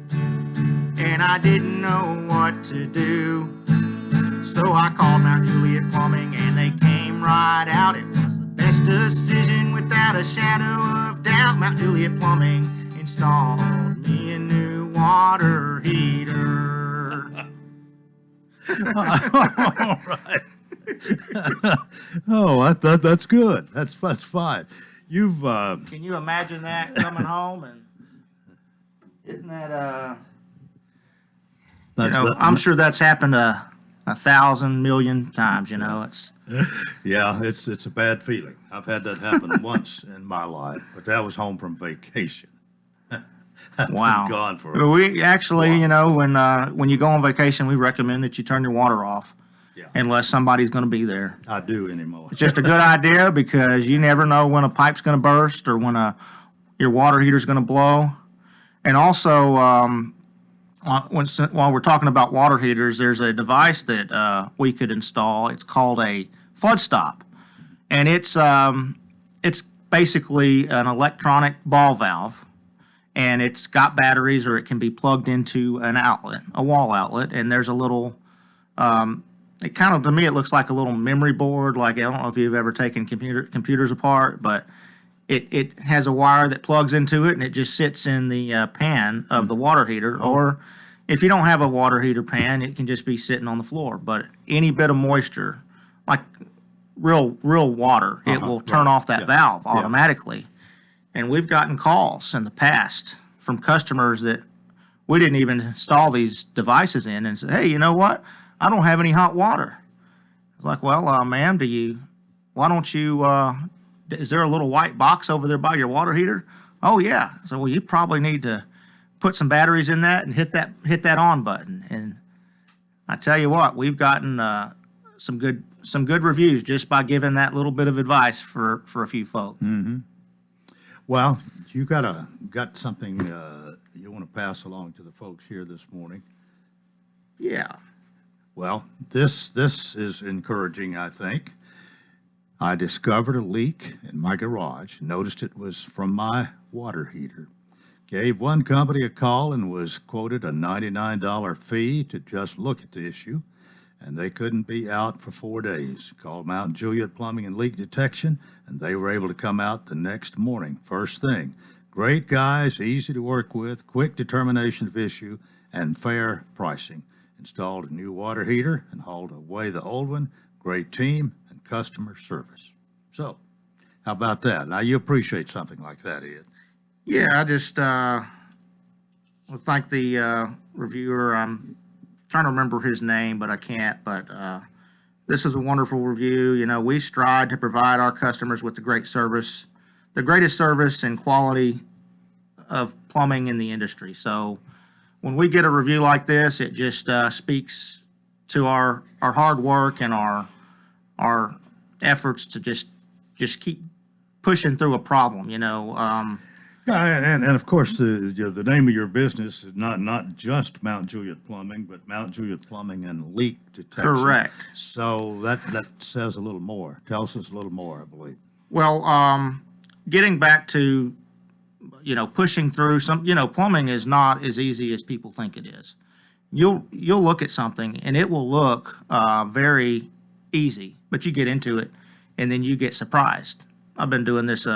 and I didn't know what to do. So I called Mount Juliet Plumbing, and they came right out. It was the best decision without a shadow of doubt. Mount Juliet Plumbing installed me a new water heater. All right. Oh, that's good. That's fine. You've Can you imagine that coming home and isn't that I'm sure that's happened to 1,000 million times. You know, it's Yeah, it's a bad feeling. I've had that happen once in my life, but that was home from vacation. I've wow. been gone for We actually, you know, when you go on vacation, we recommend that you turn your water off unless somebody's going to be there. I do anymore. It's just a good idea because you never know when a pipe's going to burst or when your water heater's going to blow. And also, while we're talking about water heaters, there's a device that we could install. It's called a flood stop, and it's basically an electronic ball valve, and it's got batteries, or it can be plugged into an outlet, a wall outlet, and there's a little. It kind of, to me, it looks like a little memory board. Like, I don't know if you've ever taken computers apart, but it has a wire that plugs into it, and it just sits in the pan of the water heater. Or if you don't have a water heater pan, it can just be sitting on the floor. But any bit of moisture, like real water, it will turn off that valve automatically. And we've gotten calls in the past from customers that we didn't even install these devices in, and said, "Hey, you know what? I don't have any hot water." It's like, well, ma'am, why don't you, is there a little white box over there by your water heater? Oh, yeah. So, well, you probably need to put some batteries in that and hit that on button. And I tell you what, we've gotten some good reviews just by giving that little bit of advice for a few folk. Mm-hmm. Well, you got something you want to pass along to the folks here this morning. Yeah. Well, this is encouraging, I think. I discovered a leak in my garage, noticed it was from my water heater. Gave one company a call and was quoted a $99 fee to just look at the issue, and they couldn't be out for 4 days. Called Mount Juliet Plumbing and Leak Detection, and they were able to come out the next morning, first thing. Great guys, easy to work with, quick determination of issue, and fair pricing. Installed a new water heater and hauled away the old one. Great team and customer service. So, how about that? Now, you appreciate something like that, Ed. Yeah, I just will thank the reviewer. I'm trying to remember his name, but I can't. But this is a wonderful review. You know, we strive to provide our customers with the greatest service and quality of plumbing in the industry. So, when we get a review like this, it just speaks to our hard work and our efforts to just keep pushing through a problem, you know. And of course, the name of your business is not just Mount Juliet Plumbing, but Mount Juliet Plumbing and Leak Detection. Correct. So that says a little more. Tells us a little more, I believe. Well, getting back to, you know, pushing through plumbing is not as easy as people think it is. You'll look at something and it will look very easy, but you get into it and then you get surprised. I've been doing this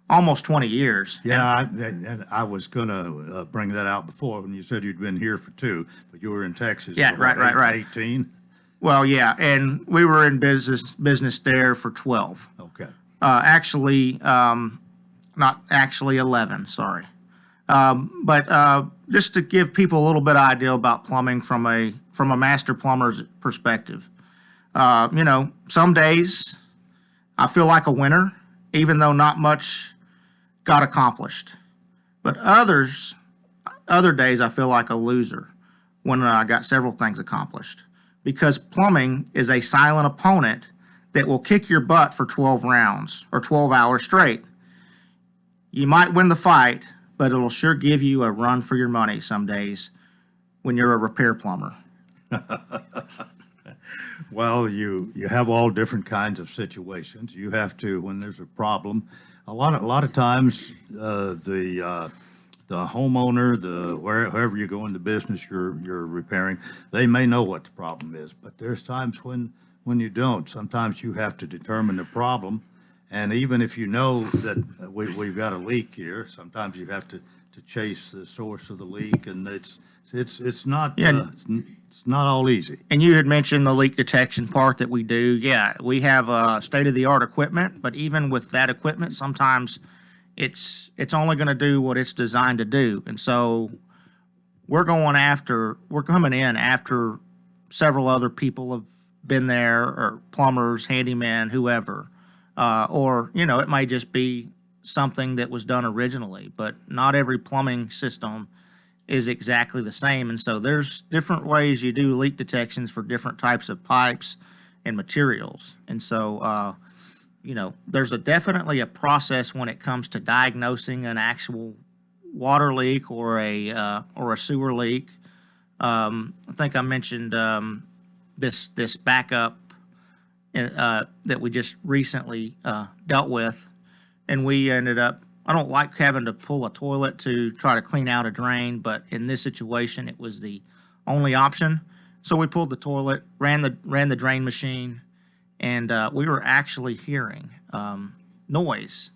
almost 20 years. Yeah, I was going to bring that out before when you said you'd been here for 2, but you were in Texas. Yeah, for right. 18? Well, yeah, and we were in business there for 12. Okay. Not actually 11, sorry. But just to give people a little bit of idea about plumbing from a master plumber's perspective. You know, some days I feel like a winner, even though not much got accomplished. But other days I feel like a loser when I got several things accomplished. Because plumbing is a silent opponent that will kick your butt for 12 rounds or 12 hours straight. You might win the fight, but it'll sure give you a run for your money some days when you're a repair plumber. Well, you have all different kinds of situations. You have to, when there's a problem, a lot of times the homeowner, wherever you go into business you're repairing, they may know what the problem is, but there's times when you don't. Sometimes you have to determine the problem. And even if you know that we've got a leak here, sometimes you have to chase the source of the leak, and it's not it's not all easy. And you had mentioned the leak detection part that we do. Yeah, we have state-of-the-art equipment, but even with that equipment, sometimes it's only going to do what it's designed to do. And so we're coming in after several other people have been there, or plumbers, handyman, whoever. Or, you know, it might just be something that was done originally, but not every plumbing system is exactly the same. And so there's different ways you do leak detections for different types of pipes and materials. And so, you know, there's definitely a process when it comes to diagnosing an actual water leak or a sewer leak. I think I mentioned this backup that we just recently dealt with, and we ended up. I don't like having to pull a toilet to try to clean out a drain, but in this situation, it was the only option. So we pulled the toilet, ran the drain machine, and we were actually hearing noise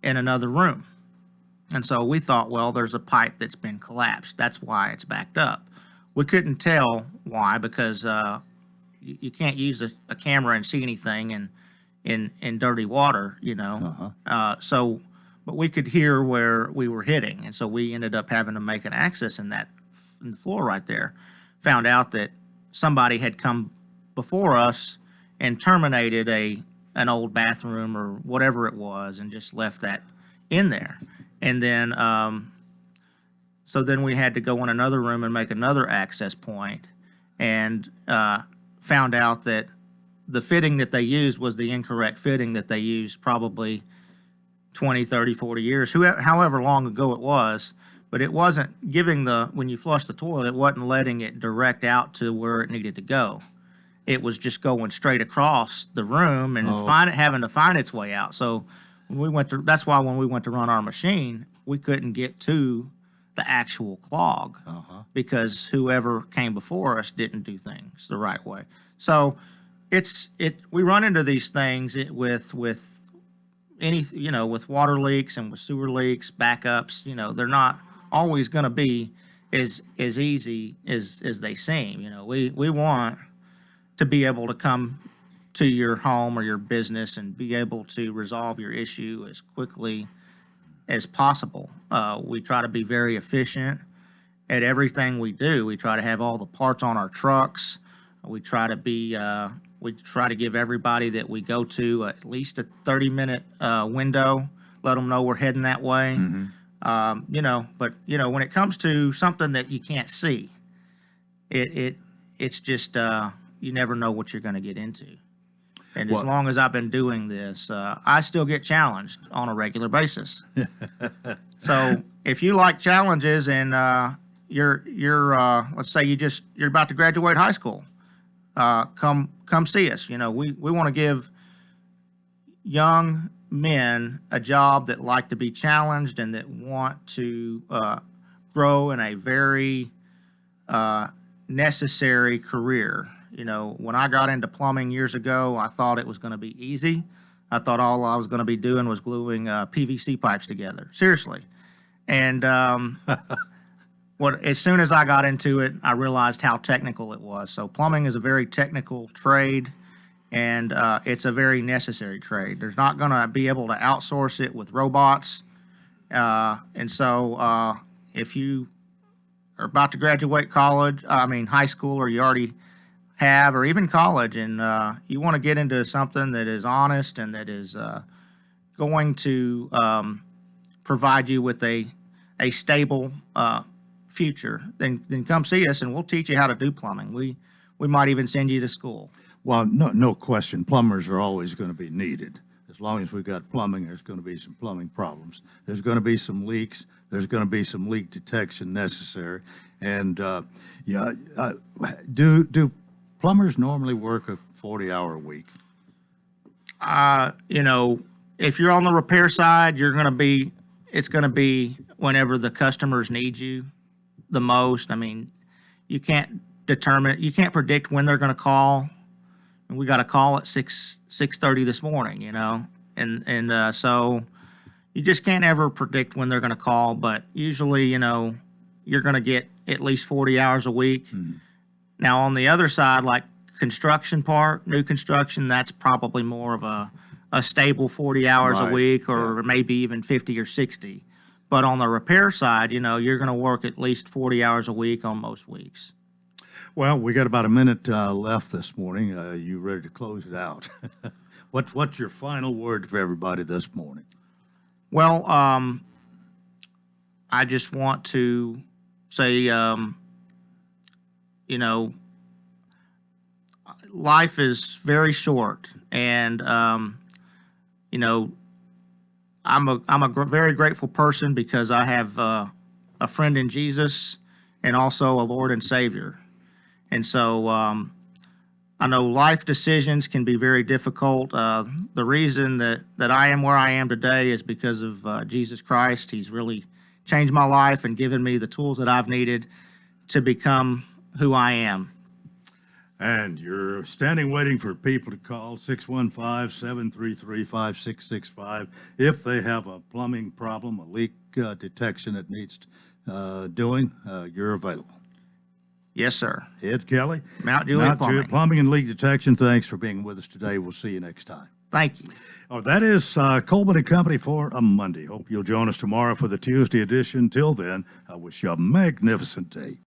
in another room. And so we thought, well, there's a pipe that's been collapsed. That's why it's backed up. We couldn't tell why, because you can't use a camera and see anything in dirty water, you know. But we could hear where we were hitting, and so we ended up having to make an access in the floor right there. Found out that somebody had come before us and terminated an old bathroom or whatever it was, and just left that in there. And then, so then we had to go in another room and make another access point, and found out that the fitting that they used was the incorrect fitting that they used probably 20, 30, 40 years, however long ago it was. But it wasn't giving when you flush the toilet, it wasn't letting it direct out to where it needed to go. It was just going straight across the room and having to find its way out. So that's why when we went to run our machine, we couldn't get to the actual clog because whoever came before us didn't do things the right way. So we run into these things with water leaks and with sewer leaks, backups. You know, they're not always going to be as easy as they seem. You know, we want to be able to come to your home or your business and be able to resolve your issue as quickly as possible. We try to be very efficient at everything we do. We try to have all the parts on our trucks. We try to give everybody that we go to at least a 30-minute window, let them know we're heading that way. You know, but you know, when it comes to something that you can't see, it's just you never know what you're going to get into. And as long as I've been doing this, I still get challenged on a regular basis. So if you like challenges and you're let's say you're about to graduate high school, come see us. You know, we want to give young men a job that like to be challenged and that want to grow in a very necessary career. You know, when I got into plumbing years ago, I thought it was going to be easy. I thought all I was going to be doing was gluing PVC pipes together. Seriously. And as soon as I got into it, I realized how technical it was. So plumbing is a very technical trade, and it's a very necessary trade. There's not going to be able to outsource it with robots. And so if you are about to graduate high school, or you already have, or even college, and you want to get into something that is honest and that is going to provide you with a stable future, then come see us and we'll teach you how to do plumbing. We might even send you to school. Well, no question. Plumbers are always going to be needed. As long as we've got plumbing, there's going to be some plumbing problems. There's going to be some leaks. There's going to be some leak detection necessary. And do plumbers normally work a 40-hour week? You know, if you're on the repair side, it's going to be whenever the customers need you the most. I mean, you can't predict when they're going to call. And we got a call at 6:30 this morning, you know, and so you just can't ever predict when they're going to call. But usually, you know, you're going to get at least 40 hours a week. Now, on the other side, like new construction, that's probably more of a stable 40 hours a week, or maybe even 50 or 60. But on the repair side, you know, you're going to work at least 40 hours a week on most weeks. Well, we got about a minute left this morning. You ready to close it out? What's your final word for everybody this morning? Well, I just want to say, you know, life is very short, and you know, I'm a very grateful person because I have a friend in Jesus and also a Lord and Savior. And so I know life decisions can be very difficult. The reason that I am where I am today is because of Jesus Christ. He's really changed my life and given me the tools that I've needed to become who I am. And you're standing waiting for people to call 615-733-5665 if they have a plumbing problem, a leak detection that needs doing. You're available. Yes, sir. Ed Kelly, Mount Juliet Plumbing and Leak Detection. Thanks for being with us today. We'll see you next time. Thank you. Oh, that is Coleman and Company for a Monday. Hope you'll join us tomorrow for the Tuesday edition. Till then, I wish you a magnificent day.